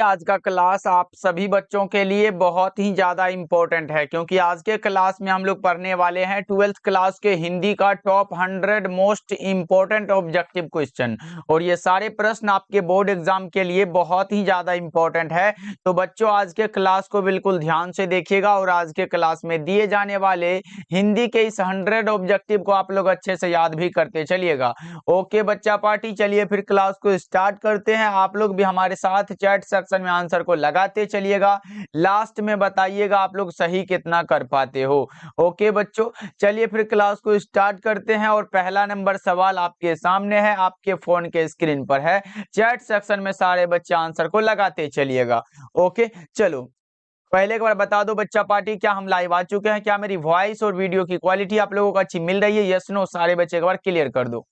आज का क्लास आप सभी बच्चों के लिए बहुत ही ज्यादा इम्पोर्टेंट है, क्योंकि आज के क्लास में हम लोग पढ़ने वाले हैं 12th क्लास के हिंदी का top 100 most important objective question. और ये सारे प्रश्न आपके बोर्ड एग्जाम के लिए बहुत ही ज्यादा इम्पोर्टेंट है। तो बच्चों आज के क्लास को बिल्कुल ध्यान से देखिएगा और आज के क्लास में दिए जाने वाले हिंदी के इस 100 ऑब्जेक्टिव को आप लोग अच्छे से याद भी करते चलिएगा। ओके बच्चा पार्टी, चलिए फिर क्लास को स्टार्ट करते हैं। आप लोग भी हमारे साथ चैट सेक्शन में आंसर को लगाते चलिएगा, लास्ट में बताइएगा आप लोग सही कितना कर पाते हो। ओके बच्चों, चलिए फिर क्लास को स्टार्ट करते हैं। और पहला नंबर सवाल आपके सामने है, आपके फोन के स्क्रीन पर है। चैट सेक्शन में सारे बच्चे आंसर को लगाते चलिएगा। ओके चलो, पहले एक बार बता दो बच्चा पार्टी, क्या हम लाइव आ चुके हैं? क्या मेरी वॉइस और वीडियो की क्वालिटी आप लोगों को अच्छी मिल रही है? यस नो सारे बच्चे एक बार क्लियर कर दो।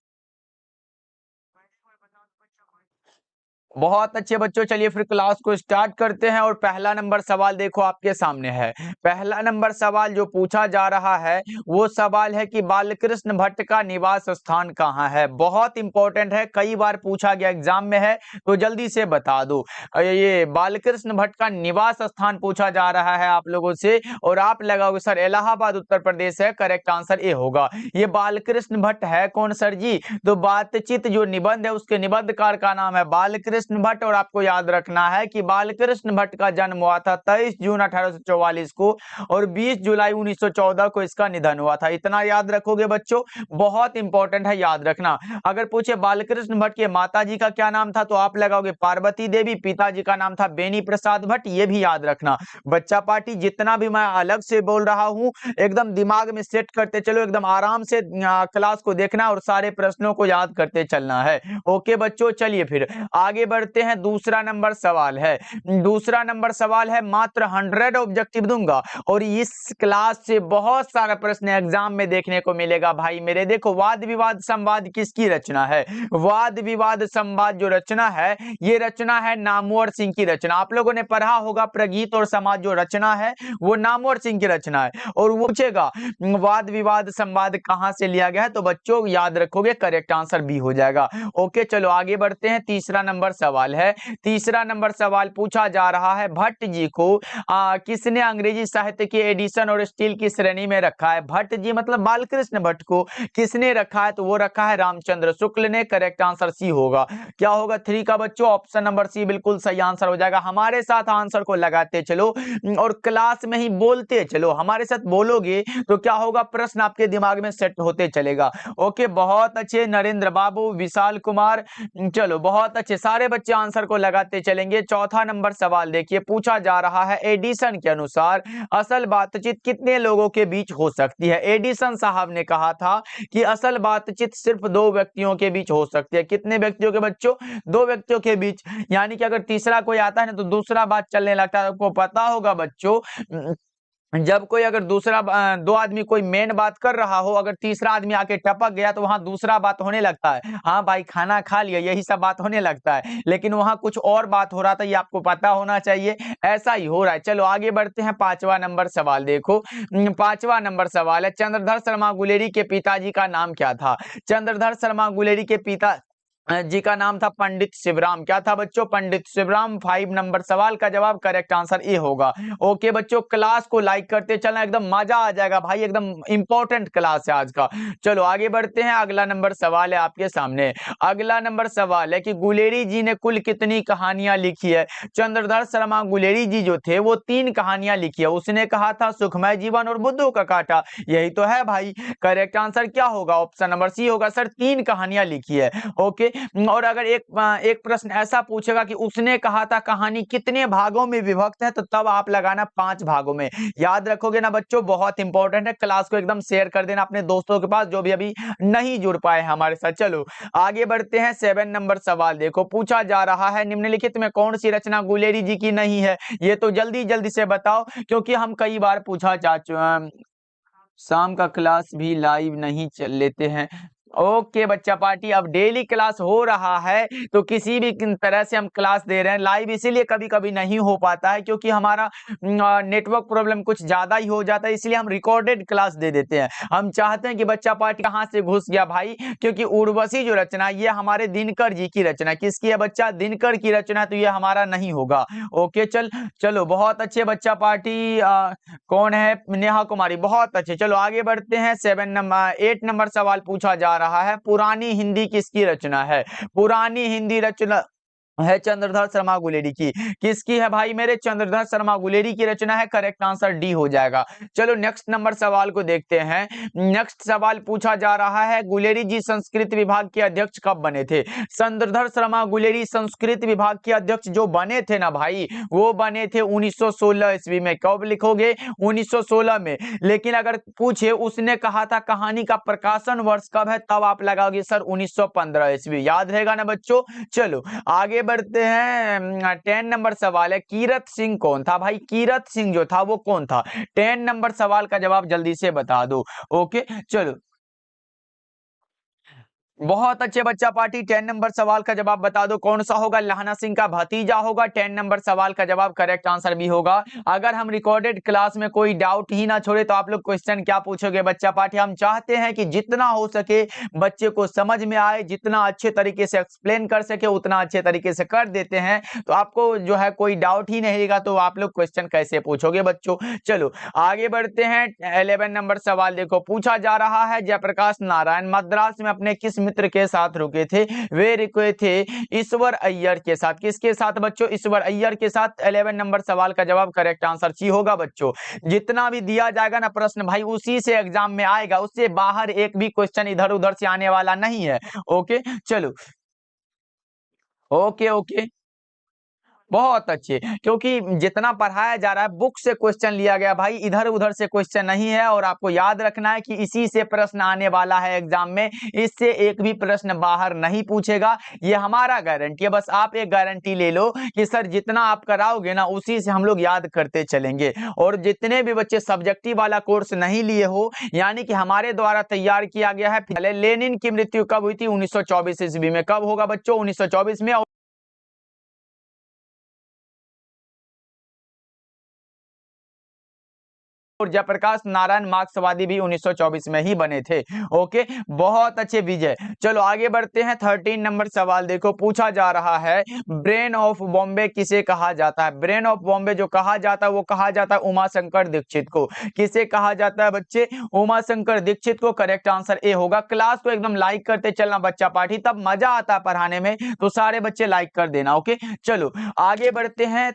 बहुत अच्छे बच्चों, चलिए फिर क्लास को स्टार्ट करते हैं। और पहला नंबर सवाल देखो आपके सामने है। पहला नंबर सवाल जो पूछा जा रहा है वो सवाल है कि बालकृष्ण भट्ट का निवास स्थान कहाँ है। बहुत इंपॉर्टेंट है, कई बार पूछा गया एग्जाम में है, तो जल्दी से बता दो। ये बालकृष्ण भट्ट का निवास स्थान पूछा जा रहा है आप लोगों से, और आप लगाओगे सर इलाहाबाद उत्तर प्रदेश है। करेक्ट आंसर ए होगा। ये बालकृष्ण भट्ट है कौन सर जी? तो बातचीत जो निबंध है उसके निबंधकार का नाम है बालकृष्ण भट्ट। और आपको याद रखना है कि बालकृष्ण भट्ट का जन्म हुआ था 23 जून 1844 को, और 20 जुलाई 1914 को इसका निधन हुआ था। इतना याद रखोगे बच्चों, बहुत इंपॉर्टेंट है, याद रखना। अगर पूछे बालकृष्ण भट्ट के माता जी का क्या नाम था, तो आप लगाओगे पार्वती देवी। पिताजी का नाम था बेनी प्रसाद भट्ट, ये भी याद रखना। बच्चा पार्टी जितना भी मैं अलग से बोल रहा हूं एकदम दिमाग में सेट करते चलो, एकदम आराम से क्लास को देखना और सारे प्रश्नों को याद करते चलना है। ओके बच्चों, चलिए फिर आगे बढ़ते हैं। दूसरा नंबर सवाल है, दूसरा नंबर सवाल है, मात्र 100 ऑब्जेक्टिव दूंगा और इस क्लास से बहुत सारा प्रश्न एग्जाम में देखने को मिलेगा भाई मेरे। देखो, वाद विवाद संवाद किसकी रचना है? वाद विवाद संवाद जो रचना है, ये रचना है नामवर सिंह की रचना। आप लोगों ने पढ़ा होगा प्रगीत और समाज जो रचना है वो नामवर सिंह की रचना है। और वो पूछेगा वाद विवाद संवाद कहां से लिया गया है, तो बच्चों याद रखोगे करेक्ट आंसर बी हो जाएगा। ओके चलो आगे बढ़ते हैं। तीसरा नंबर सवाल है, तीसरा नंबर सवाल पूछा जा रहा है, भट्ट जी को किसने अंग्रेजी साहित्य की एडिशन और स्टील की श्रेणी में रखा है? भट्ट जी मतलब बालकृष्ण भट्ट को किसने रखा है? तो वो रखा है रामचंद्र शुक्ल ने। करेक्ट आंसर सी होगा। क्या होगा? 3 का बच्चों ऑप्शन नंबर सी बिल्कुल सही आंसर हो जाएगा। हमारे साथ आंसर को लगाते चलो और क्लास में ही बोलते चलो। हमारे साथ बोलोगे तो क्या होगा, प्रश्न आपके दिमाग में सेट होते चलेगा। ओके बहुत अच्छे नरेंद्र बाबू, विशाल कुमार, चलो बहुत अच्छे, सारे बच्चे आंसर को लगाते चलेंगे। चौथा नंबर सवाल देखिए, पूछा जा रहा है एडिसन के अनुसार असल बातचीत कितने लोगों के बीच हो सकती है? एडिसन साहब ने कहा था कि असल बातचीत सिर्फ 2 व्यक्तियों के बीच हो सकती है। कितने व्यक्तियों के बच्चों? 2 व्यक्तियों के बीच। यानी कि अगर तीसरा कोई आता है ना तो दूसरा बात चलने लगता है। आपको पता होगा बच्चों, जब कोई अगर दूसरा 2 आदमी कोई मेन बात कर रहा हो, अगर तीसरा आदमी आके टपक गया तो वहां दूसरा बात होने लगता है। हाँ भाई खाना खा लिया, यही सब बात होने लगता है, लेकिन वहां कुछ और बात हो रहा था, ये आपको पता होना चाहिए। ऐसा ही हो रहा है। चलो आगे बढ़ते हैं। पांचवा नंबर सवाल देखो, पांचवा नंबर सवाल है, चंद्रधर शर्मा गुलेरी के पिताजी का नाम क्या था? चंद्रधर शर्मा गुलेरी के पिता जी का नाम था पंडित शिवराम। क्या था बच्चों? पंडित शिवराम। 5 नंबर सवाल का जवाब करेक्ट आंसर ए होगा। ओके बच्चों, क्लास को लाइक करते चलना, एकदम मजा आ जाएगा भाई, एकदम इंपॉर्टेंट क्लास है आज का। चलो आगे बढ़ते हैं। अगला नंबर सवाल है आपके सामने। अगला नंबर सवाल है कि गुलेरी जी ने कुल कितनी कहानियां लिखी है? चंद्रधर शर्मा गुलेरी जी जो थे वो 3 कहानियां लिखी है। उसने कहा था सुखमय जीवन और बुद्धू का कांटा, यही तो है भाई। करेक्ट आंसर क्या होगा? ऑप्शन नंबर सी होगा सर, 3 कहानियां लिखी है। ओके, और अगर एक प्रश्न ऐसा पूछेगा कि उसने कहा था कहानी कितने भागों में विभक्त है, तो तब आप लगाना 5 भागों में। याद रखोगे ना बच्चों, बहुत इंपॉर्टेंट है। क्लास को एकदम शेयर कर देना अपने दोस्तों के पास जो भी अभी नहीं जुड़ पाए हमारे साथ। चलो आगे बढ़ते हैं। 7 नंबर सवाल देखो, पूछा जा रहा है निम्नलिखित में कौन सी रचना गुलेरी जी की नहीं है? ये तो जल्दी जल्दी से बताओ, क्योंकि हम कई बार पूछा जा शाम का क्लास भी लाइव नहीं चल लेते हैं, ओके बच्चा पार्टी, अब डेली क्लास हो रहा है तो किसी भी तरह से हम क्लास दे रहे हैं लाइव, इसीलिए कभी कभी नहीं हो पाता है क्योंकि हमारा नेटवर्क प्रॉब्लम कुछ ज्यादा ही हो जाता है, इसलिए हम रिकॉर्डेड क्लास दे देते हैं। हम चाहते हैं कि बच्चा पार्टी कहाँ से घुस गया भाई, क्योंकि उर्वशी जो रचना ये हमारे दिनकर जी की रचना, किसकी है बच्चा, दिनकर की रचना, तो ये हमारा नहीं होगा। ओके चलो बहुत अच्छे बच्चा पार्टी। कौन है, नेहा कुमारी, बहुत अच्छे। चलो आगे बढ़ते हैं, 8 नंबर सवाल पूछा जा रहा है, पुरानी हिंदी किसकी रचना है, पुरानी हिंदी रचना है चंद्रधर शर्मा गुलेरी की। किसकी है भाई मेरे, चंद्रधर शर्मा गुलेरी की रचना है, करेक्ट आंसर डी हो जाएगा। चलो नेक्स्ट नंबर सवाल को देखते हैं। नेक्स्ट सवाल पूछा जा रहा है, गुलेरी जी संस्कृत विभाग के अध्यक्ष कब बने थे, चंद्रधर शर्मा गुलेरी संस्कृत विभाग के अध्यक्ष जो बने थे ना भाई, वो बने थे 1916 ईस्वी में। कब लिखोगे, 1916 में। लेकिन अगर पूछे उसने कहा था कहानी का प्रकाशन वर्ष कब है, तब आप लगाओगे सर 1915 ईस्वी। याद रहेगा ना बच्चों। चलो आगे बढ़ते हैं। 10 नंबर सवाल है, कीरत सिंह कौन था भाई, कीरत सिंह जो था वो कौन था। 10 नंबर सवाल का जवाब जल्दी से बता दो। ओके चलो बहुत अच्छे बच्चा पार्टी, 10 नंबर सवाल का जवाब बता दो कौन सा होगा, लहना सिंह का भतीजा होगा। 10 नंबर सवाल का जवाब करेक्ट आंसर भी होगा। अगर हम रिकॉर्डेड क्लास में कोई डाउट ही ना छोड़े तो आप लोग क्वेश्चन क्या पूछोगे बच्चा पार्टी। हम चाहते हैं कि जितना हो सके बच्चे को समझ में आए, जितना अच्छे तरीके से एक्सप्लेन कर सके उतना अच्छे तरीके से कर देते हैं। तो आपको जो है कोई डाउट ही नहीं रहेगा तो आप लोग क्वेश्चन कैसे पूछोगे बच्चों। चलो आगे बढ़ते हैं। 11 नंबर सवाल देखो, पूछा जा रहा है, जयप्रकाश नारायण मद्रास में अपने किस मित्र के साथ रुके थे, वे रुके थे ईश्वर अय्यर के साथ। किसके साथ बच्चों, ईश्वर अय्यर के साथ। 11 नंबर सवाल का जवाब करेक्ट आंसर सी होगा बच्चों। जितना भी दिया जाएगा ना प्रश्न भाई उसी से एग्जाम में आएगा, उससे बाहर एक भी क्वेश्चन इधर उधर से आने वाला नहीं है। ओके चलो ओके ओके बहुत अच्छे, क्योंकि जितना पढ़ाया जा रहा है बुक से क्वेश्चन लिया गया भाई, इधर उधर से क्वेश्चन नहीं है। और आपको याद रखना है कि इसी से प्रश्न आने वाला है एग्जाम में, इससे एक भी प्रश्न बाहर नहीं पूछेगा, ये हमारा गारंटी है। बस आप एक गारंटी ले लो कि सर जितना आप कराओगे ना उसी से हम लोग याद करते चलेंगे। और जितने भी बच्चे सब्जेक्टिव वाला कोर्स नहीं लिए हो, यानी कि हमारे द्वारा तैयार किया गया है, पहले लेनिन की मृत्यु कब हुई थी, 1924 ईस्वी में। कब होगा बच्चों, 1924 में। और जयप्रकाश नारायण मार्क्सवादी भी 1924 में ही बने थे। ओके बहुत अच्छे विजय। चलो आगे बढ़ते हैं। 13 नंबर सवाल देखो, पूछा जा रहा है, ब्रेन ऑफ बॉम्बे किसे कहा जाता है। ब्रेन ऑफ बॉम्बे जो कहा जाता है वो कहा जाता है उमा शंकर दीक्षित को। किसे कहा जाता है बच्चे, उमा शंकर दीक्षित को। करेक्ट आंसर ए होगा। क्लास को एकदम लाइक करते चलना बच्चा पाठी, तब मजा आता है पढ़ाने में, तो सारे बच्चे लाइक कर देना। ओके चलो आगे बढ़ते हैं।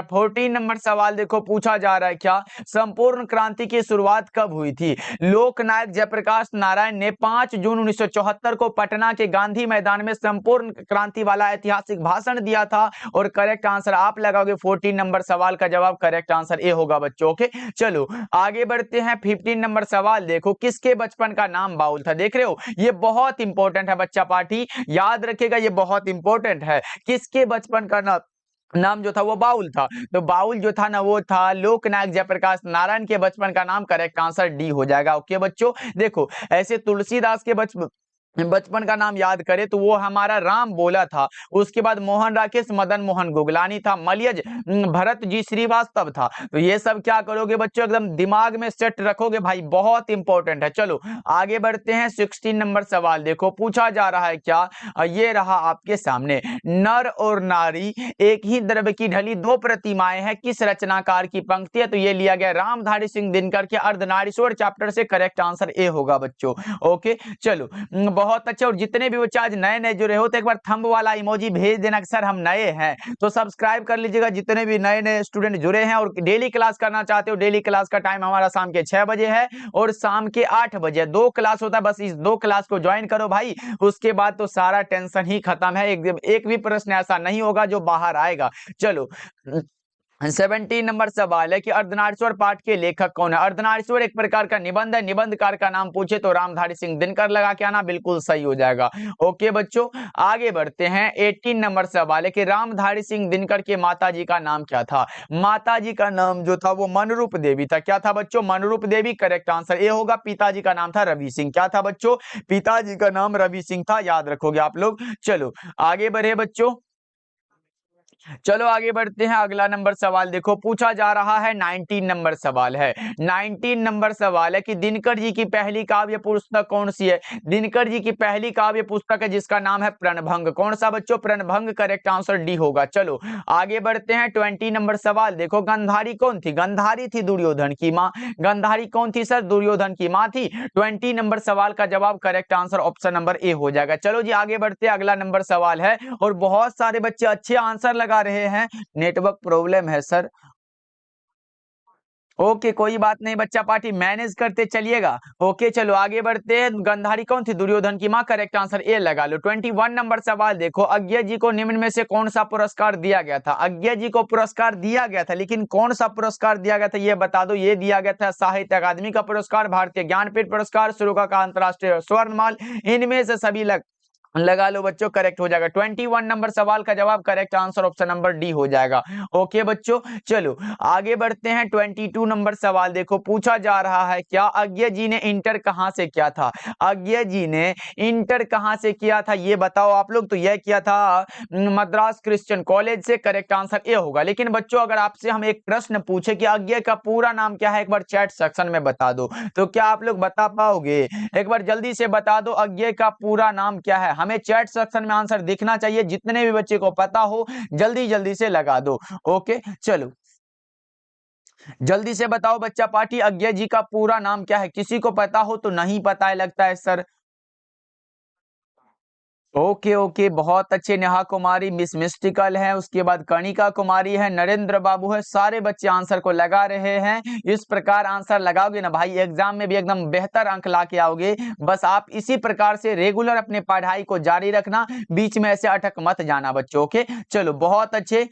14 नंबर सवाल देखो, पूछा जा रहा है क्या, संपूर्ण क्रांति की शुरुआत कब हुई थी। लोकनायक जयप्रकाश नारायण ने 5 जून 1974 को पटना के गांधी मैदान में संपूर्ण क्रांति वाला ऐतिहासिक भाषण दिया था। और करेक्ट आंसर आप लगाओगे 14 नंबर सवाल का जवाब करेक्ट आंसर ए होगा बच्चों। ओके चलो आगे बढ़ते हैं। 15 नंबर सवाल देखो, किसके बचपन का नाम बाउल था। देख रहे हो ये बहुत इंपॉर्टेंट है बच्चा पार्टी, याद रखिएगा ये बहुत इंपॉर्टेंट है। किसके बचपन का नाम जो था वो बाउल था। तो बाउल जो था ना वो था लोकनायक जयप्रकाश नारायण के बचपन का नाम। करेक्ट आंसर डी हो जाएगा। ओके बच्चों देखो, ऐसे तुलसीदास के बचपन का नाम याद करें तो वो हमारा राम बोला था। उसके बाद मोहन राकेश मदन मोहन गुगलानी था। मलयज भरत जी श्रीवास्तव था। तो ये सब क्या करोगे बच्चों, एकदम दिमाग में सेट रखोगे भाई, बहुत इंपॉर्टेंट है। चलो आगे बढ़ते हैं। 16 नंबर सवाल देखो, पूछा जा रहा है क्या, ये रहा आपके सामने, नर और नारी एक ही द्रव्य की ढली दो प्रतिमाएं हैं, किस रचनाकार की पंक्ति है। तो ये लिया गया रामधारी सिंह दिनकर के अर्धनारीश्वर चैप्टर से। करेक्ट आंसर ए होगा बच्चों। ओके चलो बहुत अच्छा। और जितने भी बच्चे आज नए नए जुड़े हो तो एक बार थंब वाला इमोजी भेज देना कि सर हम नए हैं, तो सब्सक्राइब कर लीजिएगा जितने भी नए नए स्टूडेंट जुड़े हैं। और डेली क्लास करना चाहते हो, डेली क्लास का टाइम हमारा शाम के 6 बजे है और शाम के 8 बजे 2 क्लास होता है। बस इस 2 क्लास को ज्वाइन करो भाई, उसके बाद तो सारा टेंशन ही खत्म है। एक भी प्रश्न ऐसा नहीं होगा जो बाहर आएगा। चलो 17 नंबर सवाल है कि अर्धनारीश्वर पाठ के लेखक कौन है। अर्धनारीश्वर एक प्रकार का निबंध है, निबंधकार का नाम पूछे तो रामधारी सिंह दिनकर लगा के आना, बिल्कुल सही हो जाएगा। ओके बच्चों, आगे बढ़ते हैं। 18 नंबर सवाल है कि रामधारी सिंह दिनकर के माता जी का नाम क्या था। माता जी का नाम जो था वो मनरूप देवी था। क्या था बच्चों? मनरूप देवी। करेक्ट आंसर ए होगा। पिताजी का नाम था रवि सिंह। क्या था बच्चों? पिताजी का नाम रवि सिंह था, याद रखोगे आप लोग। चलो आगे बढ़े बच्चों, चलो आगे बढ़ते हैं। अगला नंबर सवाल देखो, पूछा जा रहा है 19 नंबर सवाल है। 19 नंबर सवाल है कि दिनकर जी की पहली काव्य पुस्तक कौन सी है। दिनकर जी की पहली काव्य पुस्तक है जिसका नाम है प्रणभंग। कौन सा बच्चों? प्रणभंग। करेक्ट आंसर डी होगा। चलो आगे बढ़ते हैं। 20 नंबर सवाल देखो, गंधारी कौन थी। गंधारी थी दुर्योधन की माँ। गंधारी कौन थी सर? दुर्योधन की माँ थी। 20 नंबर सवाल का जवाब correct answer option number A हो जाएगा। चलो जी आगे बढ़ते हैं। अगला नंबर सवाल है और बहुत सारे बच्चे अच्छे आंसर लगा रहे हैं। नेटवर्क प्रॉब्लम है सर। ओके कोई बात नहीं बच्चा पार्टी, मैनेज करते चलिएगा। ओके चलो आगे बढ़ते हैं। गंधारी कौन थी? दुर्योधन की मां। करेक्ट आंसर ए लगा लो। 21 नंबर सवाल देखो, अज्ञे जी को निम्न में से कौन सा पुरस्कार दिया गया था। अज्ञे जी को पुरस्कार दिया गया था, लेकिन कौन सा पुरस्कार दिया गया था ये बता दो। ये दिया गया था साहित्य अकादमी का पुरस्कार, भारतीय ज्ञानपीठ पुरस्कार, शुल्का का अंतरराष्ट्रीय स्वर्णमाल। इनमें से सभी लगा लो बच्चों, करेक्ट हो जाएगा। 21 नंबर सवाल का जवाब correct answer option number D हो जाएगा। ओके बच्चों चलो आगे बढ़ते हैं। 22 नंबर सवाल देखो, पूछा जा रहा है क्या अज्ञे जी ने इंटर कहां से किया था। अज्ञे जी ने इंटर कहां से किया था ये बताओ आप लोग। तो यह किया था मद्रास क्रिश्चियन कॉलेज से। करेक्ट आंसर ए होगा। लेकिन बच्चों अगर आपसे हम एक प्रश्न पूछे कि अज्ञे का पूरा नाम क्या है, एक बार चैट सेक्शन में बता दो, तो क्या आप लोग बता पाओगे? एक बार जल्दी से बता दो अज्ञे का पूरा नाम क्या है। हमें चैट सेक्शन में आंसर दिखना चाहिए। जितने भी बच्चे को पता हो जल्दी जल्दी से लगा दो। ओके चलो जल्दी से बताओ बच्चा पार्टी, अज्ञे जी का पूरा नाम क्या है? किसी को पता हो तो नहीं पता है लगता है सर। ओके ओके बहुत अच्छे। नेहा कुमारी, मिस मिस्टिकल है, उसके बाद कणिका कुमारी है, नरेंद्र बाबू है। सारे बच्चे आंसर को लगा रहे हैं। इस प्रकार आंसर लगाओगे ना भाई, एग्जाम में भी एकदम बेहतर अंक ला के आओगे। बस आप इसी प्रकार से रेगुलर अपने पढ़ाई को जारी रखना, बीच में ऐसे अटक मत जाना बच्चों। ओके चलो बहुत अच्छे।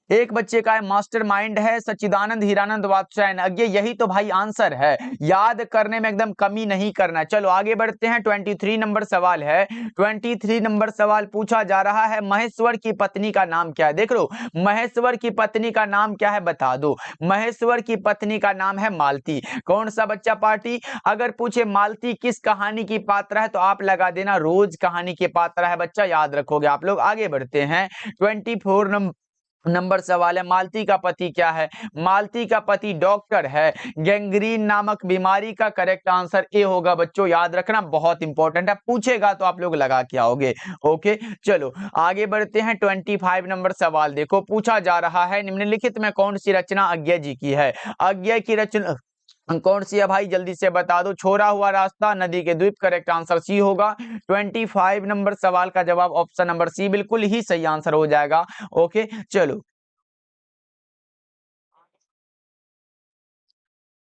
एक बच्चे का है मास्टर माइंड है सच्चिदानंद हीरानंद वात्स्यायन। अज्ञे यही तो भाई आंसर है, याद करने में एकदम कमी नहीं करना। चलो आगे बढ़ते हैं। 23 नंबर सवाल है। 23 नंबर सवाल पूछा जा रहा है, महेश्वर की पत्नी का नाम क्या है। देख लो, महेश्वर की पत्नी का नाम क्या है बता दो। महेश्वर की पत्नी का नाम है मालती। कौन सा बच्चा पार्टी? अगर पूछे मालती किस कहानी की पात्र है तो आप लगा देना रोज कहानी के पात्र है बच्चा, याद रखोगे आप लोग। आगे बढ़ते हैं। 24 नंबर सवाल है, मालती का पति क्या है। मालती का पति डॉक्टर है, गैंग्रीन नामक बीमारी का। करेक्ट आंसर ए होगा बच्चों, याद रखना बहुत इंपॉर्टेंट है, पूछेगा तो आप लोग लगा के आओगे। ओके चलो आगे बढ़ते हैं। 25 नंबर सवाल देखो, पूछा जा रहा है निम्नलिखित में कौन सी रचना अज्ञे जी की है। अज्ञे की रचना कौन सी है भाई, जल्दी से बता दो। छोड़ा हुआ रास्ता, नदी के द्वीप। करेक्ट आंसर सी होगा। 25 नंबर सवाल का जवाब ऑप्शन नंबर सी बिल्कुल ही सही आंसर हो जाएगा। ओके चलो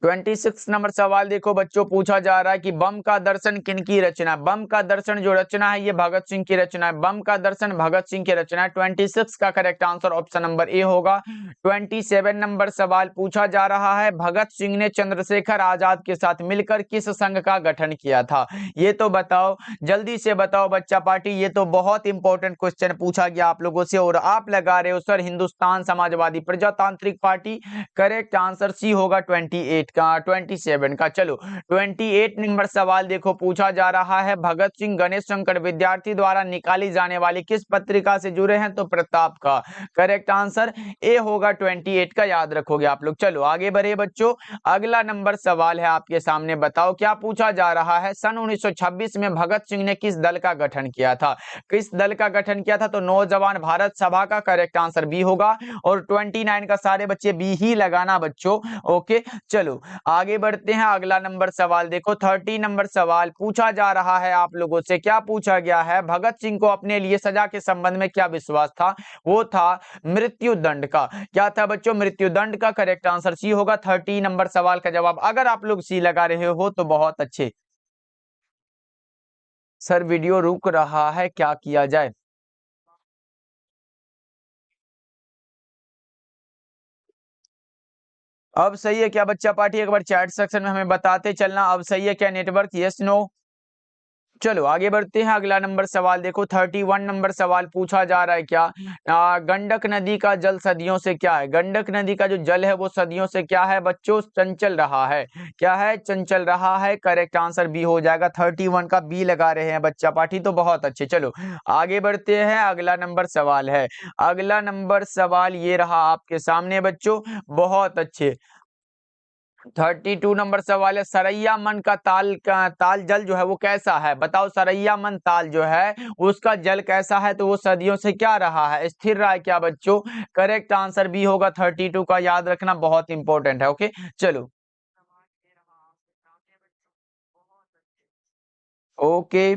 26 नंबर सवाल देखो बच्चों, पूछा जा रहा है कि बम का दर्शन किनकी रचना। बम का दर्शन जो रचना है ये भगत सिंह की रचना है। बम का दर्शन भगत सिंह की रचना है। 26 का correct answer option number A होगा। 27 नंबर सवाल पूछा जा रहा है, भगत सिंह ने चंद्रशेखर आजाद के साथ मिलकर किस संघ का गठन किया था। ये तो बताओ, जल्दी से बताओ बच्चा पार्टी। ये तो बहुत इंपॉर्टेंट क्वेश्चन पूछा गया आप लोगों से और आप लगा रहे हो सर हिंदुस्तान समाजवादी प्रजातांत्रिक पार्टी। करेक्ट आंसर सी होगा 28 का, 27 का। चलो 28 नंबर सवाल देखो, पूछा जा रहा है, भगत सिंह गणेश शंकर विद्यार्थी द्वारा निकाली जाने वाली किस पत्रिका से जुड़े हैं। तो प्रताप का। करेक्ट आंसर ए होगा 28 का, याद रखोगे आप लोग। चलो आगे बढ़े बच्चों। अगला नंबर सवाल है आपके सामने, बताओ क्या पूछा जा रहा है। सन 1926 में भगत सिंह ने किस दल का गठन किया था। किस दल का गठन किया था। तो नौजवान भारत सभा का। करेक्ट आंसर बी होगा और 29 का सारे बच्चे बी ही लगाना बच्चों। ओके चलो आगे बढ़ते हैं। अगला नंबर सवाल देखो, 30 नंबर सवाल पूछा जा रहा है आप लोगों से। क्या पूछा गया है, भगत सिंह को अपने लिए सजा के संबंध में क्या विश्वास था। वो था मृत्यु दंड का। क्या था बच्चों, मृत्यु दंड का। करेक्ट आंसर सी होगा। 30 नंबर सवाल का जवाब अगर आप लोग सी लगा रहे हो तो बहुत अच्छे। सर वीडियो रुक रहा है, क्या किया जाए। अब सही है क्या बच्चा पार्टी? एक बार चैट सेक्शन में हमें बताते चलना अब सही है क्या नेटवर्क, यस नो। चलो आगे बढ़ते हैं, अगला नंबर सवाल देखो 31 नंबर सवाल पूछा जा रहा है क्या, गंडक नदी का जल सदियों से क्या है? गंडक नदी का जो जल है वो सदियों से क्या है बच्चों? चंचल रहा है। क्या है? चंचल रहा है। करेक्ट आंसर बी हो जाएगा। 31 का बी लगा रहे हैं बच्चा पाठी, तो बहुत अच्छे। चलो आगे बढ़ते हैं, अगला नंबर सवाल है। अगला नंबर सवाल ये रहा आपके सामने बच्चों, बहुत अच्छे। 32 नंबर सवाल है, सरैया मन का ताल जल जो है वो कैसा है? बताओ, सरैया मन ताल जो है उसका जल कैसा है? तो वो सदियों से क्या रहा है? स्थिर रहा है क्या बच्चों? करेक्ट आंसर बी होगा 32 का, याद रखना बहुत इंपॉर्टेंट है। ओके चलो ओके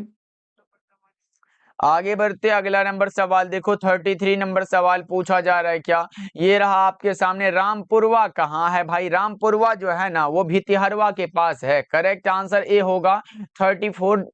आगे बढ़ते, अगला नंबर सवाल देखो 33 नंबर सवाल पूछा जा रहा है क्या, ये रहा आपके सामने। रामपुरवा कहाँ है भाई? रामपुरवा जो है ना वो भितिहरवा के पास है। करेक्ट आंसर ए होगा। 34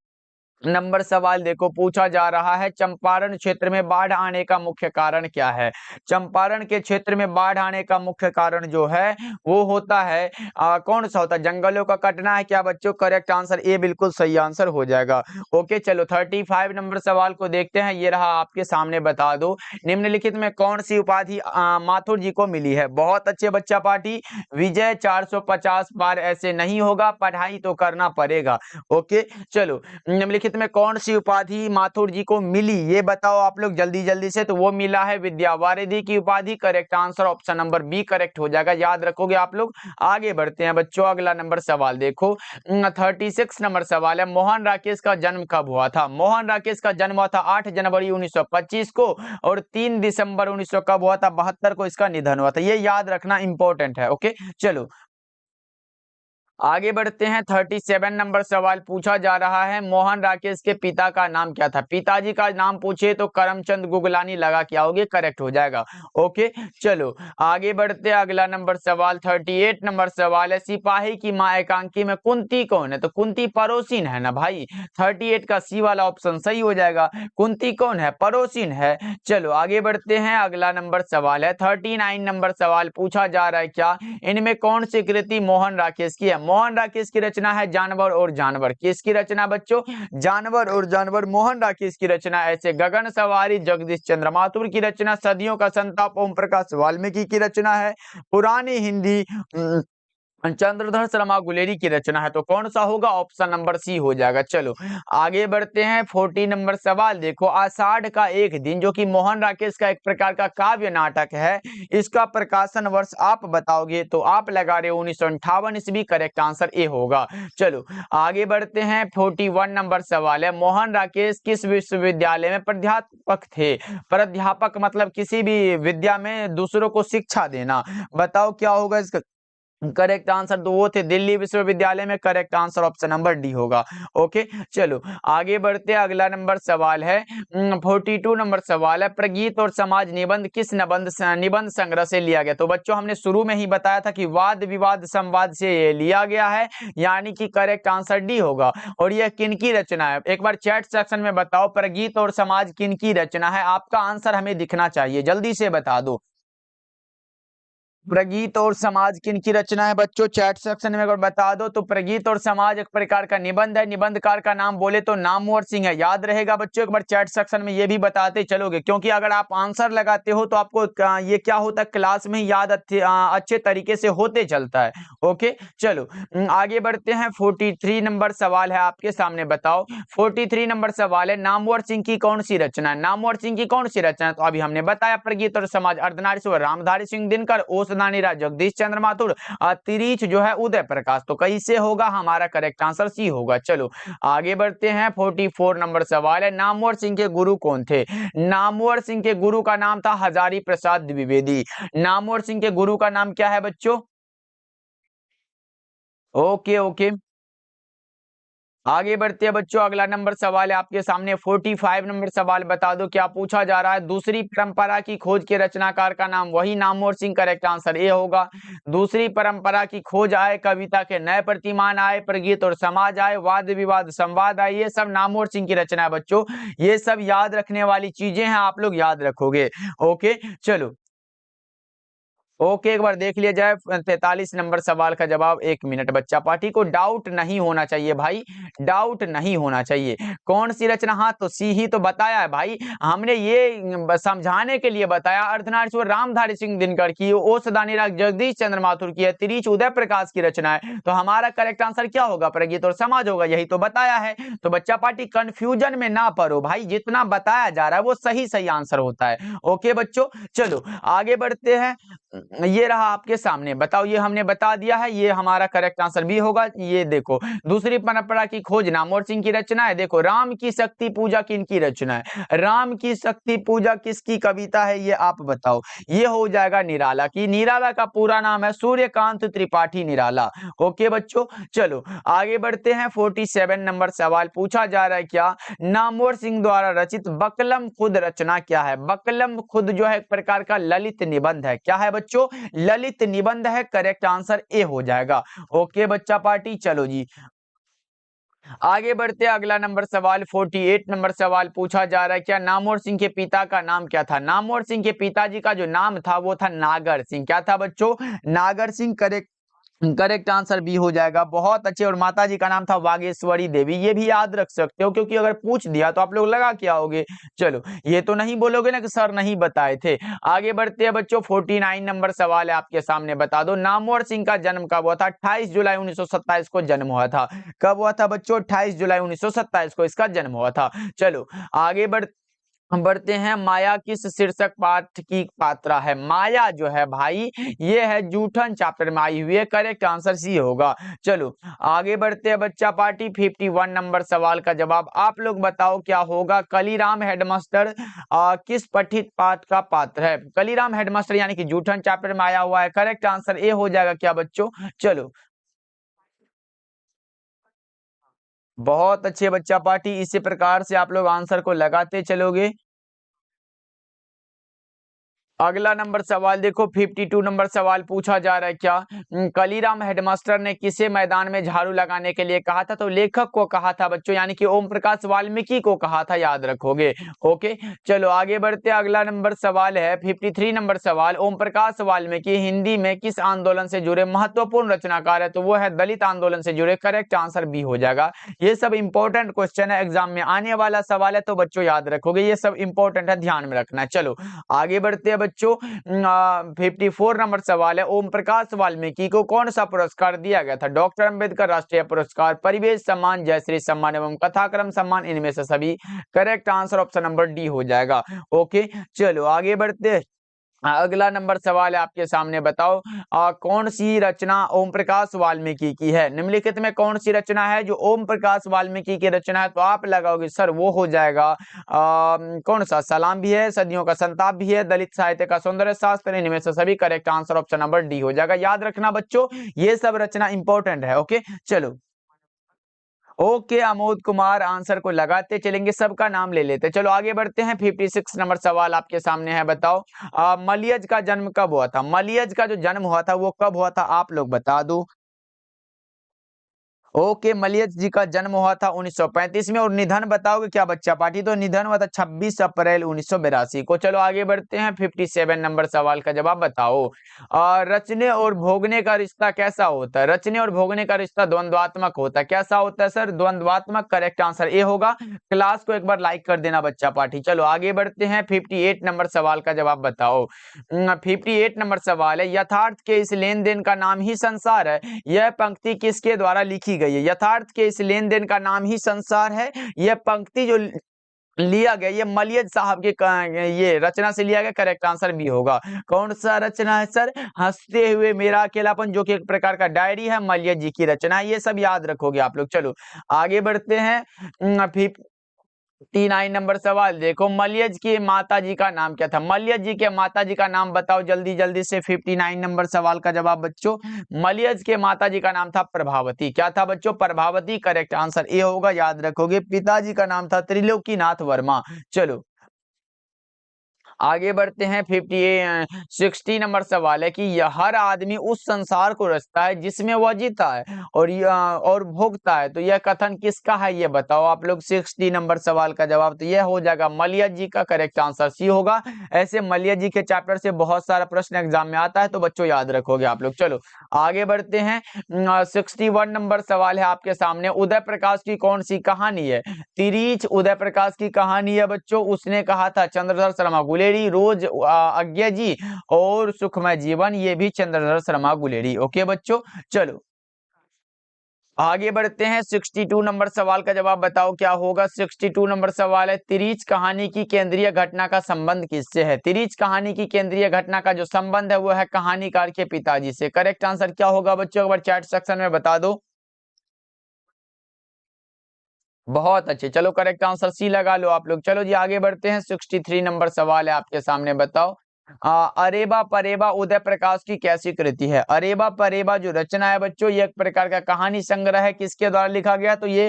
नंबर सवाल देखो पूछा जा रहा है, चंपारण क्षेत्र में बाढ़ आने का मुख्य कारण क्या है? चंपारण के क्षेत्र में बाढ़ आने का मुख्य कारण जो है वो होता है कौन सा होता है? जंगलों का कटना है क्या बच्चों? करेक्ट आंसर ए बिल्कुल सही आंसर हो जाएगा। ओके चलो 35 नंबर सवाल को देखते हैं, ये रहा आपके सामने। बता दो, निम्नलिखित में कौन सी उपाधि माथुर जी को मिली है? बहुत अच्छे बच्चा पार्टी, विजय 450 बार ऐसे नहीं होगा, पढ़ाई तो करना पड़ेगा। ओके चलो, निम्नलिखित में कौन सी उपाधि माथुर जी को मिली ये बताओ आप लोग जल्दी जल्दी से। तो वो मिला है विद्यावारिधि की उपाधि। Correct answer option number B correct हो जाएगा, याद रखोगे आप लोग। आगे बढ़ते हैं बच्चों, अगला नंबर सवाल देखो 36 नंबर सवाल है, मोहन राकेश का जन्म कब हुआ था? मोहन राकेश का जन्म हुआ था 8 जनवरी 1925 को, और 3 दिसंबर 1900 कब हुआ था? 72 को इसका निधन हुआ था। ये याद रखना इंपॉर्टेंट है। ओके चलो आगे बढ़ते हैं, 37 नंबर सवाल पूछा जा रहा है, मोहन राकेश के पिता का नाम क्या था? पिताजी का नाम पूछे तो करमचंद गुगलानी लगा क्या होगे? करेक्ट हो जाएगा। ओके चलो आगे बढ़ते हैं, अगला नंबर सवाल 38 नंबर सवाल है, सिपाही की मां एकांकी में कुंती कौन है? तो कुंती पड़ोसिन है ना भाई। 38 का सी वाला ऑप्शन सही हो जाएगा। कुंती कौन है? पड़ोसिन है। चलो आगे बढ़ते हैं, अगला नंबर सवाल है 39 नंबर सवाल पूछा जा रहा है क्या, इनमें कौन सी कृति मोहन राकेश की है? मोहन राकेश की रचना है जानवर और जानवर। किसकी रचना बच्चों? जानवर और जानवर मोहन राकेश की रचना। ऐसे गगन सवारी जगदीश चंद्र माथुर की रचना। सदियों का संताप ओम प्रकाश वाल्मीकि की रचना है। पुरानी हिंदी चंद्रधर शर्मा गुलेरी की रचना है। तो कौन सा होगा? ऑप्शन नंबर सी हो जाएगा। चलो आगे बढ़ते हैं, 40 नंबर सवाल देखो, आषाढ़ का एक दिन जो कि मोहन राकेश का एक प्रकार का काव्य नाटक है, इसका प्रकाशन वर्ष आप बताओगे तो आप लगा रहे हो 1958 ईस्वी। करेक्ट आंसर ए होगा। चलो आगे बढ़ते हैं, 41 नंबर सवाल है, मोहन राकेश किस विश्वविद्यालय में प्राध्यापक थे? प्राध्यापक मतलब किसी भी विद्या में दूसरों को शिक्षा देना। बताओ क्या होगा इसका? करेक्ट आंसर तो वो थे दिल्ली विश्वविद्यालय में। Correct answer option number D होगा। ओके चलो आगे बढ़ते हैं, अगला नंबर सवाल है 42 नंबर सवाल है, प्रगीत और समाज निबंध किस निबंध संग्रह से लिया गया? तो बच्चों हमने शुरू में ही बताया था कि वाद विवाद संवाद से ये लिया गया है, यानी कि करेक्ट आंसर डी होगा। और यह किनकी रचना है? एक बार चैट सेक्शन में बताओ, प्रगीत और समाज किनकी रचना है? आपका आंसर हमें दिखना चाहिए, जल्दी से बता दो। प्रगीत और समाज किनकी रचना है बच्चों? चैट सेक्शन में अगर बता दो। तो प्रगीत और समाज एक प्रकार का निबंध है, निबंधकार का नाम बोले तो नामवर सिंह है। याद रहेगा बच्चों, एक बार चैट सेक्शन में ये भी बताते चलोगे, क्योंकि अगर आप आंसर लगाते हो तो आपको ये क्या होता है क्लास में याद अच्छे तरीके से होते चलता है। ओके चलो आगे बढ़ते हैं, 43 नंबर सवाल है आपके सामने। बताओ 43 नंबर सवाल है, नामवर सिंह की कौन सी रचना है? नामवर सिंह की कौन सी रचना है? तो अभी हमने बताया, प्रगीत और समाज अर्धनारीश्वर रामधारी सिंह दिनकर, ओसदानीरा जगदीश चंद्र माथुर, तिरीच जो है उदय प्रकाश। तो कैसे होगा? हमारा करेक्ट आंसर सी होगा। चलो आगे बढ़ते हैं, 44 नंबर सवाल है, नामवर सिंह के गुरु कौन थे? नामवर सिंह के गुरु का नाम था हजारी प्रसाद द्विवेदी। नामवर सिंह के गुरु का नाम क्या है बच्चों? ओके ओके आगे बढ़ते हैं बच्चों, अगला नंबर सवाल है आपके सामने 45 नंबर सवाल। बता दो क्या पूछा जा रहा है, दूसरी परंपरा की खोज के रचनाकार का नाम? वही Namvar Singh. Correct answer A होगा। दूसरी परंपरा की खोज आए, कविता के नए प्रतिमान आए, प्रगीत और समाज आए, वाद विवाद संवाद आए, ये सब नामवर सिंह की रचना है बच्चों। ये सब याद रखने वाली चीजें हैं, आप लोग याद रखोगे। ओके चलो ओके, एक बार देख लिया जाए 43 नंबर सवाल का जवाब। 1 मिनट बच्चा पार्टी को डाउट नहीं होना चाहिए भाई, डाउट नहीं होना चाहिए। कौन सी रचना? हाँ तो सी ही तो बताया है भाई हमने, ये समझाने के लिए बताया। अर्धनारीश्वर रामधारी सिंह दिनकर की, ओसदानी राग जगदीश चंद्र माथुर की है, तिरीच उदय प्रकाश की रचना है। तो हमारा करेक्ट आंसर क्या होगा? प्रगीत और समाज होगा, यही तो बताया है। तो बच्चा पार्टी कंफ्यूजन में ना पड़ो भाई, जितना बताया जा रहा है वो सही सही आंसर होता है। ओके बच्चों, चलो आगे बढ़ते हैं। ये रहा आपके सामने, बताओ ये हमने बता दिया है, ये हमारा करेक्ट आंसर भी होगा। ये देखो, दूसरी परंपरा की खोज नामवर सिंह की रचना है। देखो, राम की शक्ति पूजा किनकी रचना है? राम की शक्ति पूजा किसकी कविता है? ये आप बताओ। ये हो जाएगा निराला की। निराला का पूरा नाम है सूर्यकांत त्रिपाठी निराला। ओके बच्चों, चलो आगे बढ़ते हैं। 47 नंबर सवाल पूछा जा रहा है क्या? नामवर सिंह द्वारा रचित बकलम खुद रचना क्या है? बकलम खुद जो है एक प्रकार का ललित निबंध है। क्या है बच्चों? ललित निबंध है। करेक्ट आंसर ए हो जाएगा। ओके बच्चा पार्टी, चलो जी आगे बढ़ते हैं। अगला नंबर सवाल 48 नंबर सवाल पूछा जा रहा है क्या? नामवर सिंह के पिता का नाम क्या था? नामवर सिंह के पिताजी का जो नाम था वो था नागर सिंह। क्या था बच्चों? नागर सिंह। करेक्ट, करेक्ट आंसर भी हो जाएगा। बहुत अच्छे। और माता जी का नाम था वागेश्वरी देवी। ये भी याद रख सकते हो, क्योंकि अगर पूछ दिया तो आप लोग लगा क्या होगे। चलो, ये तो नहीं बोलोगे ना कि सर नहीं बताए थे। आगे बढ़ते हैं बच्चों। 49 नंबर सवाल है आपके सामने, बता दो नामवर सिंह का जन्म कब हुआ था? 28 जुलाई 1927 को जन्म हुआ था। कब हुआ था बच्चों? 28 जुलाई 1927 को इसका जन्म हुआ था। चलो आगे बढ़ते हैं। माया किस शीर्षक पाठ की पात्रा है? माया जो है भाई, ये है जूठन चैप्टर में आई हुई है। करेक्ट आंसर सी होगा। चलो आगे बढ़ते हैं बच्चा पार्टी। 51 नंबर सवाल का जवाब आप लोग बताओ क्या होगा? कलीराम हेडमास्टर किस पठित पाठ का पात्र है? कलीराम हेडमास्टर यानी कि जूठन चैप्टर में आया हुआ है। करेक्ट आंसर ए हो जाएगा क्या बच्चों? चलो, बहुत अच्छे बच्चा पार्टी, इसी प्रकार से आप लोग आंसर को लगाते चलोगे। अगला नंबर सवाल देखो। 52 नंबर सवाल पूछा जा रहा है क्या? कलीराम हेडमास्टर ने किसे मैदान में झाड़ू लगाने के लिए कहा था? तो लेखक को कहा था बच्चों, यानी कि ओम प्रकाश वाल्मीकि को कहा था, याद रखोगे। ओके, चलो आगे बढ़ते। अगला नंबर सवाल है 53 नंबर सवाल। ओम प्रकाश वाल्मीकि हिंदी में किस आंदोलन से जुड़े महत्वपूर्ण रचनाकार है? तो वो है दलित आंदोलन से जुड़े। करेक्ट आंसर भी हो जाएगा। ये सब इंपॉर्टेंट क्वेश्चन है, एग्जाम में आने वाला सवाल है, तो बच्चों याद रखोगे, ये सब इंपॉर्टेंट है, ध्यान में रखना है। चलो आगे बढ़ते हैं बच्चों। 54 नंबर सवाल है। ओम प्रकाश वाल्मीकि को कौन सा पुरस्कार दिया गया था? डॉक्टर अंबेडकर राष्ट्रीय पुरस्कार, परिवेश सम्मान, जयश्री सम्मान एवं कथाक्रम सम्मान, इनमें से सभी। Correct answer option number D हो जाएगा। ओके, चलो आगे बढ़ते हैं। अगला नंबर सवाल है आपके सामने, बताओ कौन सी रचना ओम प्रकाश वाल्मीकि की है? निम्नलिखित में कौन सी रचना है जो ओम प्रकाश वाल्मीकि की रचना है? तो आप लगाओगे सर वो हो जाएगा कौन सा? सलाम भी है, सदियों का संताप भी है, दलित साहित्य का सौंदर्य शास्त्र, इनमें से सभी। Correct answer option number D हो जाएगा। याद रखना बच्चों, ये सब रचना इंपॉर्टेंट है। ओके, चलो ओके अमोद कुमार, आंसर को लगाते चलेंगे, सबका नाम ले लेते। चलो आगे बढ़ते हैं। 56 नंबर सवाल आपके सामने है, बताओ मलियज का जन्म कब हुआ था? मलियज का जो जन्म हुआ था वो कब हुआ था? आप लोग बता दो। ओके, मलियज जी का जन्म हुआ था 1935 में। और निधन बताओगे क्या बच्चा पार्टी? तो निधन हुआ था 26 अप्रैल 1982 को। चलो आगे बढ़ते हैं। 57 नंबर सवाल का जवाब बताओ। रचने और भोगने का रिश्ता कैसा होता है? रचने और भोगने का रिश्ता द्वंद्वात्मक होता है। कैसा होता है सर? द्वंद्वात्मक। करेक्ट आंसर ए होगा। क्लास को एक बार लाइक कर देना बच्चा पार्टी। चलो आगे बढ़ते हैं। 58 नंबर सवाल का जवाब बताओ। 58 नंबर सवाल है, यथार्थ के इस लेन देन का नाम ही संसार है। यह पंक्ति किसके द्वारा लिखी गई है? यथार्थ के इस लेन देन का नाम ही संसार है। यह पंक्ति जो लिया गया, ये मलियज साहब के ये रचना से लिया गया। करेक्ट आंसर भी होगा। कौन सा रचना है सर? हंसते हुए मेरा अकेलापन, जो कि एक प्रकार का डायरी है, मलियज जी की रचना है। ये सब याद रखोगे आप लोग। चलो आगे बढ़ते हैं। 59 नंबर सवाल देखो। मलियज की माता जी का नाम क्या था? मलियज जी के माता जी का नाम बताओ जल्दी जल्दी से। 59 नंबर सवाल का जवाब बच्चों। मलियज के माता जी का नाम था प्रभावती। क्या था बच्चों? प्रभावती। करेक्ट आंसर ए होगा, याद रखोगे। पिताजी का नाम था त्रिलोकीनाथ वर्मा। चलो आगे बढ़ते हैं 60 नंबर सवाल है कि यह हर आदमी उस संसार को रचता है जिसमें वह जीता है और भोगता है, तो यह कथन किसका है ये बताओ आप लोग। 60 नंबर सवाल का जवाब तो यह हो जाएगा मलिया जी का, करेक्ट आंसर सी होगा। ऐसे मलिया जी के चैप्टर से बहुत सारा प्रश्न एग्जाम में आता है, तो बच्चों याद रखोगे आप लोग। चलो आगे बढ़ते हैं। 61 नंबर सवाल है आपके सामने, उदय प्रकाश की कौन सी कहानी है? तिरीच उदय प्रकाश की कहानी है बच्चों। उसने कहा था चंद्रधर शर्मा गुलेरी, रोज अज्ञा जी और सुखमय जीवन, ये भी चंद्रधर शर्मा गुलेरी। ओके बच्चों, चलो आगे बढ़ते हैं। 62 नंबर सवाल का जवाब बताओ क्या होगा। 62 नंबर सवाल है, तिरीच कहानी की केंद्रीय घटना का संबंध किससे है? तिरीच कहानी की केंद्रीय घटना का जो संबंध है वो है कहानीकार के पिताजी से। करेक्ट आंसर क्या होगा बच्चों, एक बार चैट सेक्शन में बता दो। बहुत अच्छे, चलो करेक्ट आंसर सी लगा लो आप लोग। चलो जी आगे बढ़ते हैं। 63 नंबर सवाल है आपके सामने, बताओ अरेबा परेबा उदय प्रकाश की कैसी कृति है? अरेबा परेबा जो रचना है बच्चों, ये एक प्रकार का कहानी संग्रह है। किसके द्वारा लिखा गया? तो ये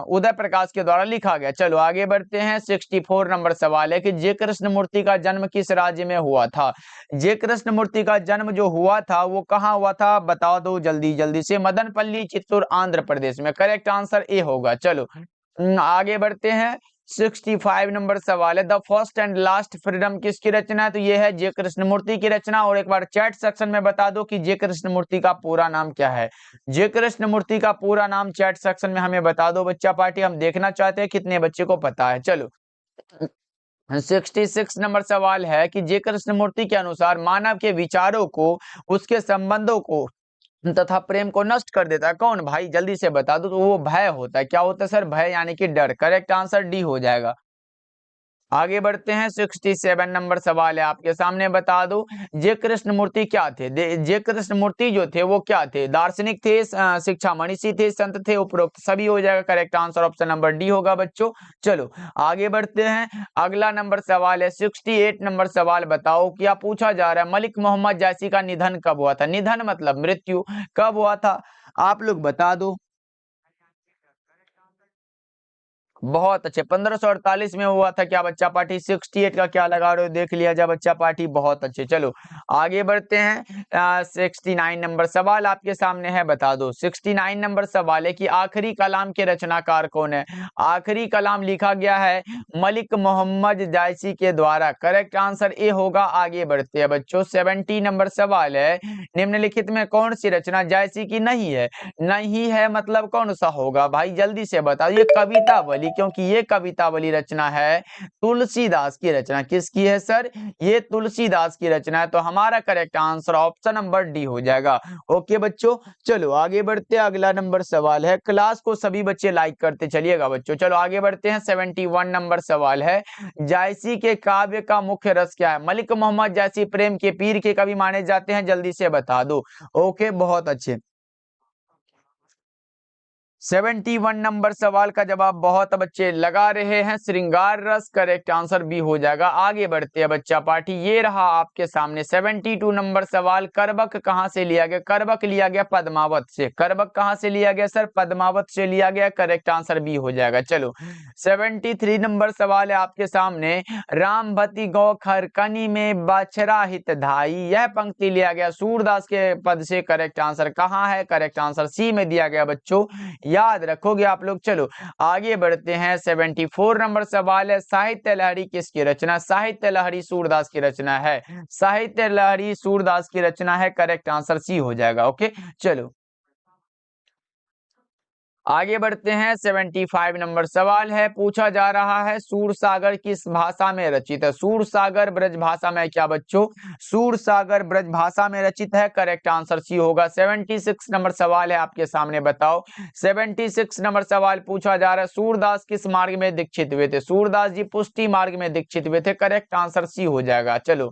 उदय प्रकाश के द्वारा लिखा गया। चलो आगे बढ़ते हैं। 64 नंबर सवाल है कि जे कृष्ण मूर्ति का जन्म किस राज्य में हुआ था? जे कृष्ण मूर्ति का जन्म जो हुआ था वो कहाँ हुआ था बता दो जल्दी जल्दी से। मदनपल्ली, चित्तूर, आंध्र प्रदेश में। करेक्ट आंसर ए होगा। चलो आगे बढ़ते हैं। 65 नंबर सवाल है, the first and last freedom किसकी रचना है? तो ये है जे कृष्णमूर्ति की रचना। और एक बार चैट सेक्शन में बता दो कि जे कृष्णमूर्ति का पूरा नाम क्या है। जे कृष्णमूर्ति का पूरा नाम चैट सेक्शन में हमें बता दो बच्चा पार्टी, हम देखना चाहते हैं कितने बच्चे को पता है। चलो 66 नंबर सवाल है कि जे कृष्णमूर्ति के अनुसार मानव के विचारों को, उसके संबंधों को तथा प्रेम को नष्ट कर देता है कौन? भाई जल्दी से बता दो। तो वो भय होता है। क्या होता है सर? भय यानी कि डर। करेक्ट आंसर डी हो जाएगा। आगे बढ़ते हैं। 67 नंबर सवाल है आपके सामने, बता दो जे कृष्णमूर्ति क्या थे? जे कृष्णमूर्ति जो थे वो क्या थे? दार्शनिक थे, शिक्षा मनीषी थे, संत थे, उपरोक्त सभी हो जाएगा। Correct answer option number D होगा बच्चों। चलो आगे बढ़ते हैं। अगला नंबर सवाल है 68 नंबर सवाल, बताओ क्या पूछा जा रहा है? मलिक मोहम्मद जैसी का निधन कब हुआ था? निधन मतलब मृत्यु, कब हुआ था आप लोग बता दो। बहुत अच्छे, 1548 में हुआ था क्या बच्चा पार्टी? 68 का क्या लगा रहे हो देख लिया जा बच्चा पार्टी, बहुत अच्छे। चलो आगे बढ़ते हैं। 69 नंबर सवाल आपके सामने है, बता दो। 69 नंबर सवाल है कि आखिरी कलाम के रचनाकार कौन है? आखिरी कलाम लिखा गया है मलिक मोहम्मद जायसी के द्वारा। करेक्ट आंसर ए होगा। आगे बढ़ते हैं बच्चों। 70 नंबर सवाल है, निम्नलिखित में कौन सी रचना जायसी की नहीं है? नहीं है मतलब कौन सा होगा भाई जल्दी से बताओ। ये कवितावली, क्योंकि ये कवितावली रचना है तुलसीदास की रचना। किसकी है सर? ये तुलसीदास की रचना है। तो हमारा correct answer option number D हो जाएगा। ओके बच्चों, चलो आगे बढ़ते हैं। अगला नंबर सवाल है, क्लास को सभी बच्चे लाइक करते चलिएगा बच्चों। चलो आगे बढ़ते हैं। 71 नंबर सवाल है, जायसी के काव्य का मुख्य रस क्या है? मलिक मोहम्मद जायसी प्रेम के पीर के कवि माने जाते हैं, जल्दी से बता दो। ओके बहुत अच्छे। 71 नंबर सवाल का जवाब बहुत बच्चे लगा रहे हैं, श्रृंगार रस। करेक्ट आंसर भी हो जाएगा। आगे बढ़ते हैं बच्चा पार्टी, ये रहा आपके सामने 72 नंबर सवाल, करबक कहां से लिया गया? करबक लिया गया पद्मावत से। करबक कहां से लिया गया सर? पद्मावत से लिया गया। करेक्ट आंसर भी हो जाएगा। चलो 73 नंबर सवाल है आपके सामने, राम भति गौ खरकनी में बछरा हित धाई, यह पंक्ति लिया गया सूरदास के पद से। करेक्ट आंसर कहां है? करेक्ट आंसर सी में दिया गया बच्चों, याद रखोगे आप लोग। चलो आगे बढ़ते हैं। 74 नंबर सवाल है, साहित्य लहरी किसकी रचना? साहित्य लहरी सूरदास की रचना है। साहित्य लहरी सूरदास की रचना है। करेक्ट आंसर सी हो जाएगा। ओके चलो आगे बढ़ते हैं। 75 नंबर सवाल है, पूछा जा रहा है सूरसागर किस भाषा में रचित है? सूरसागर ब्रज भाषा में क्या बच्चों? सूरसागर ब्रज भाषा में रचित है। करेक्ट आंसर सी होगा। 76 नंबर सवाल है आपके सामने, बताओ। 76 नंबर सवाल पूछा जा रहा है, सूरदास किस मार्ग में दीक्षित हुए थे? सूरदास जी पुष्टि मार्ग में दीक्षित हुए थे। करेक्ट आंसर सी हो जाएगा। चलो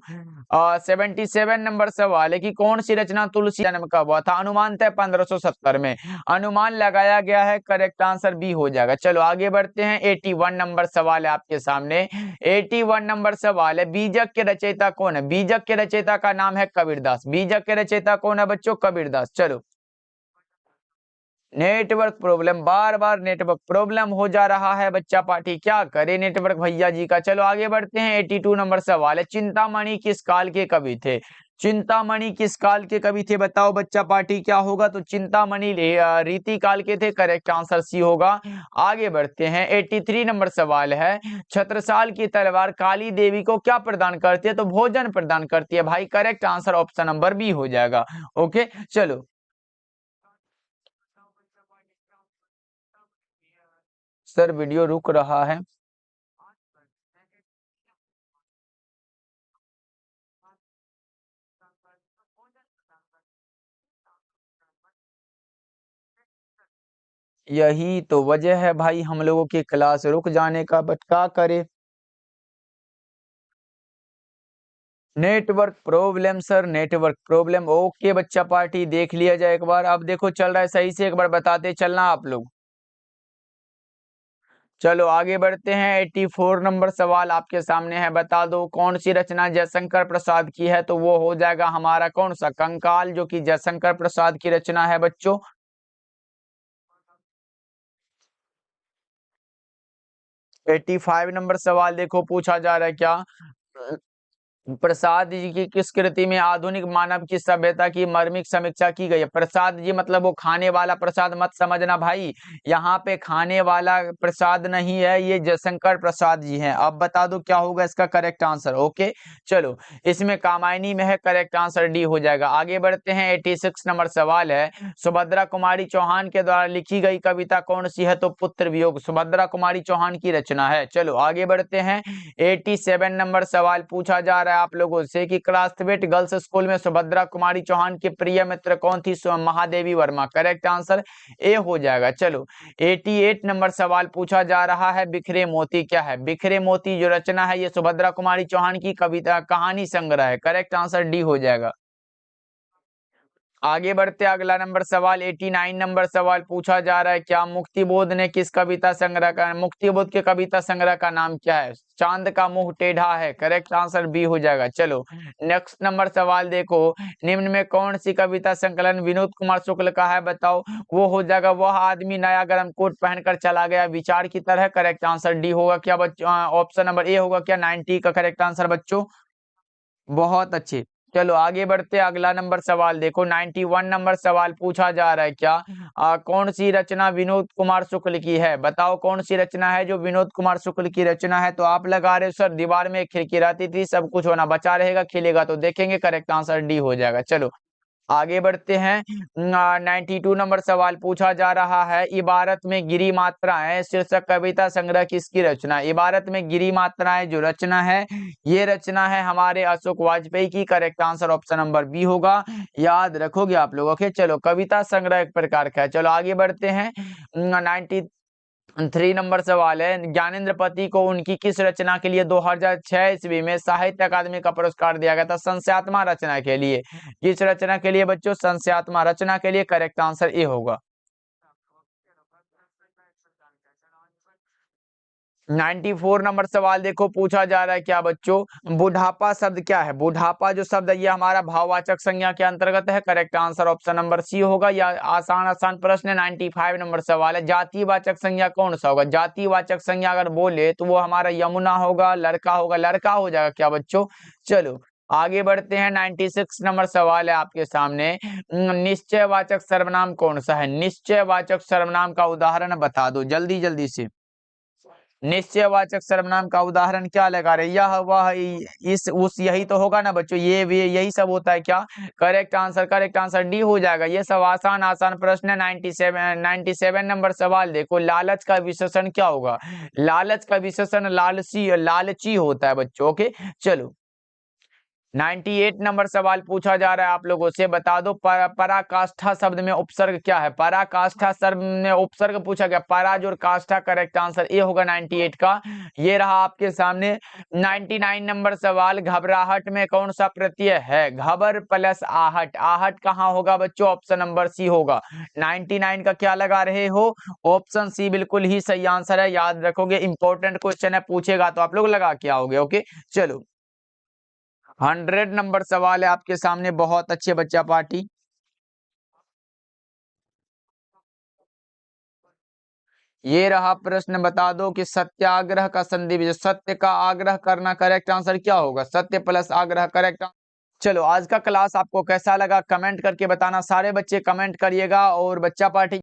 77 नंबर सवाल है कि कौन सी रचना तुलसी जन्म कब हुआ था? अनुमान तय 1570 में अनुमान लगाया गया है। करेक्ट आंसर बी हो जाएगा। चलो आगे बढ़ते हैं। 81 नंबर सवाल है आपके सामने। 81 नंबर सवाल है, बीजक के रचयिता कौन है? बीजक के रचयिता का नाम है कबीरदास। बीजक के रचयिता कौन है बच्चों? कबीरदास। चलो नेटवर्क प्रॉब्लम, बार बार नेटवर्क प्रॉब्लम हो जा रहा है बच्चा पार्टी, क्या करे नेटवर्क भैया जी का। चलो आगे बढ़ते हैं। 82 नंबर सवाल है, चिंतामणि किस काल के कवि थे? चिंतामणि किस काल के कवि थे बताओ बच्चा पार्टी, क्या होगा? तो चिंतामणि रीति काल के थे, करेक्ट आंसर सी होगा। आगे बढ़ते हैं। 83 नंबर सवाल है, छत्रसाल की तलवार काली देवी को क्या प्रदान करती है? तो भोजन प्रदान करती है भाई, correct answer option number B हो जाएगा। ओके चलो, सर वीडियो रुक रहा है। यही तो वजह है भाई हम लोगों की क्लास रुक जाने का, बट क्या करे, network problem sir, network problem. Okay बच्चा पार्टी, देख लिया जाए एक बार। अब देखो चल रहा है सही से, एक बार बताते चलना आप लोग। चलो आगे बढ़ते हैं। 84 नंबर सवाल आपके सामने है, बता दो कौन सी रचना जयशंकर प्रसाद की है? तो वो हो जाएगा हमारा कौन सा, कंकाल, जो कि जयशंकर प्रसाद की रचना है बच्चों। 85 नंबर सवाल देखो, पूछा जा रहा है क्या, प्रसाद जी की किस कृति में आधुनिक मानव की सभ्यता की मर्मिक समीक्षा की गई है? प्रसाद जी मतलब वो खाने वाला प्रसाद मत समझना भाई, यहाँ पे खाने वाला प्रसाद नहीं है, ये जयशंकर प्रसाद जी हैं। अब बता दो क्या होगा इसका करेक्ट आंसर। ओके चलो, इसमें कामायनी में है, करेक्ट आंसर डी हो जाएगा। आगे बढ़ते हैं। 86 नंबर सवाल है, सुभद्रा कुमारी चौहान के द्वारा लिखी गई कविता कौन सी है? तो पुत्र वियोग, सुभद्रा कुमारी चौहान की रचना है। चलो आगे बढ़ते हैं। 87 नंबर सवाल पूछा जा रहा है आप लोगों से कि क्लासमेट गर्ल्स स्कूल में सुभद्रा कुमारी चौहान की प्रिय मित्र कौन थी? Mahadevi Verma, correct answer A हो जाएगा। चलो 88 नंबर सवाल पूछा जा रहा है, बिखरे मोती क्या है? बिखरे मोती जो रचना है ये सुभद्रा कुमारी चौहान की कविता कहानी संग्रह है, करेक्ट आंसर डी हो जाएगा। आगे बढ़ते, अगला नंबर सवाल 89 नंबर सवाल पूछा जा रहा है, क्या मुक्तिबोध ने किस कविता संग्रह का, मुक्तिबोध के कविता संग्रह का नाम क्या है? चांद का मुंह टेढ़ा है, करेक्ट आंसर बी हो जाएगा। चलो नेक्स्ट नंबर सवाल देखो, निम्न में कौन सी कविता संकलन विनोद कुमार शुक्ल का है? बताओ। वो हो जाएगा, वह आदमी नया गर्म कोट पहनकर चला गया विचार की तरह, करेक्ट आंसर डी होगा क्या बच्चों? ऑप्शन नंबर ए होगा क्या 90 का करेक्ट आंसर बच्चों? बहुत अच्छे। चलो आगे बढ़ते, अगला नंबर सवाल देखो। 91 नंबर सवाल पूछा जा रहा है, क्या कौन सी रचना विनोद कुमार शुक्ल की है? बताओ कौन सी रचना है जो विनोद कुमार शुक्ल की रचना है? तो आप लगा रहे हो सर दीवार में एक खिड़की रहती थी, सब कुछ होना बचा रहेगा, खिलेगा तो देखेंगे, करेक्ट आंसर डी हो जाएगा। चलो आगे बढ़ते हैं। 92 नंबर सवाल पूछा जा रहा है, इबारत में गिरी मात्राएं शीर्षक कविता संग्रह किसकी रचना? इबारत में गिरी मात्राएं जो रचना है, ये रचना है हमारे अशोक वाजपेयी की, correct answer option number B होगा। याद रखोगे आप लोग। ओके चलो, कविता संग्रह एक प्रकार का है। चलो आगे बढ़ते हैं। 93 नंबर सवाल है, ज्ञानेंद्र पति को उनकी किस रचना के लिए 2006 ईस्वी में साहित्य अकादमी का पुरस्कार दिया गया था? संस्यात्मा रचना के लिए। किस रचना के लिए बच्चों? संस्यात्मा रचना के लिए, करेक्ट आंसर ए होगा। 94 नंबर सवाल देखो, पूछा जा रहा है क्या बच्चों, बुढ़ापा शब्द क्या है? बुढ़ापा जो शब्द है ये हमारा भाववाचक संज्ञा के अंतर्गत है, correct answer option number C होगा। या आसान आसान प्रश्न है। 95 नंबर सवाल है, जातिवाचक संज्ञा कौन सा होगा? जातिवाचक संज्ञा अगर बोले तो वो हमारा यमुना होगा, लड़का होगा, लड़का हो जाएगा क्या बच्चों? चलो आगे बढ़ते हैं। 96 नंबर सवाल है आपके सामने, निश्चयवाचक सर्वनाम कौन सा है? निश्चयवाचक सर्वनाम का उदाहरण बता दो जल्दी जल्दी से। निश्चयवाचक सर्वनाम का उदाहरण क्या लगा रहे? यह वह इस उस यही तो होगा ना बच्चों, ये वे यही सब होता है क्या? करेक्ट आंसर डी हो जाएगा। ये सब आसान आसान प्रश्न है। 97 नंबर सवाल देखो, लालच का विशेषण क्या होगा? लालच का विशेषण लालची, लालची होता है बच्चों। ओके चलो 98 नंबर सवाल पूछा जा रहा है आप लोगों से, बता दो पराकाष्ठा शब्द में उपसर्ग क्या है? पराकाष्ठा शब्द में उपसर्ग पूछा गया, पराज और काष्ठा, करेक्ट आंसर ए होगा 98 का। ये रहा आपके सामने। 99 नंबर सवाल, घबराहट में कौन सा प्रत्यय है? घबर प्लस आहट, आहट कहाँ होगा बच्चों? ऑप्शन नंबर सी होगा। 99 का क्या लगा रहे हो? ऑप्शन सी बिल्कुल ही सही आंसर है, याद रखोगे, इंपॉर्टेंट क्वेश्चन है, पूछेगा तो आप लोग लगा के आओगे। ओके चलो 100 नंबर सवाल है आपके सामने, बहुत अच्छे बच्चा पार्टी। ये रहा प्रश्न, बता दो कि सत्याग्रह का संधि विच्छेद, सत्य का आग्रह करना, करेक्ट आंसर क्या होगा? सत्य प्लस आग्रह, करेक्ट। चलो, आज का क्लास आपको कैसा लगा कमेंट करके बताना, सारे बच्चे कमेंट करिएगा। और बच्चा पार्टी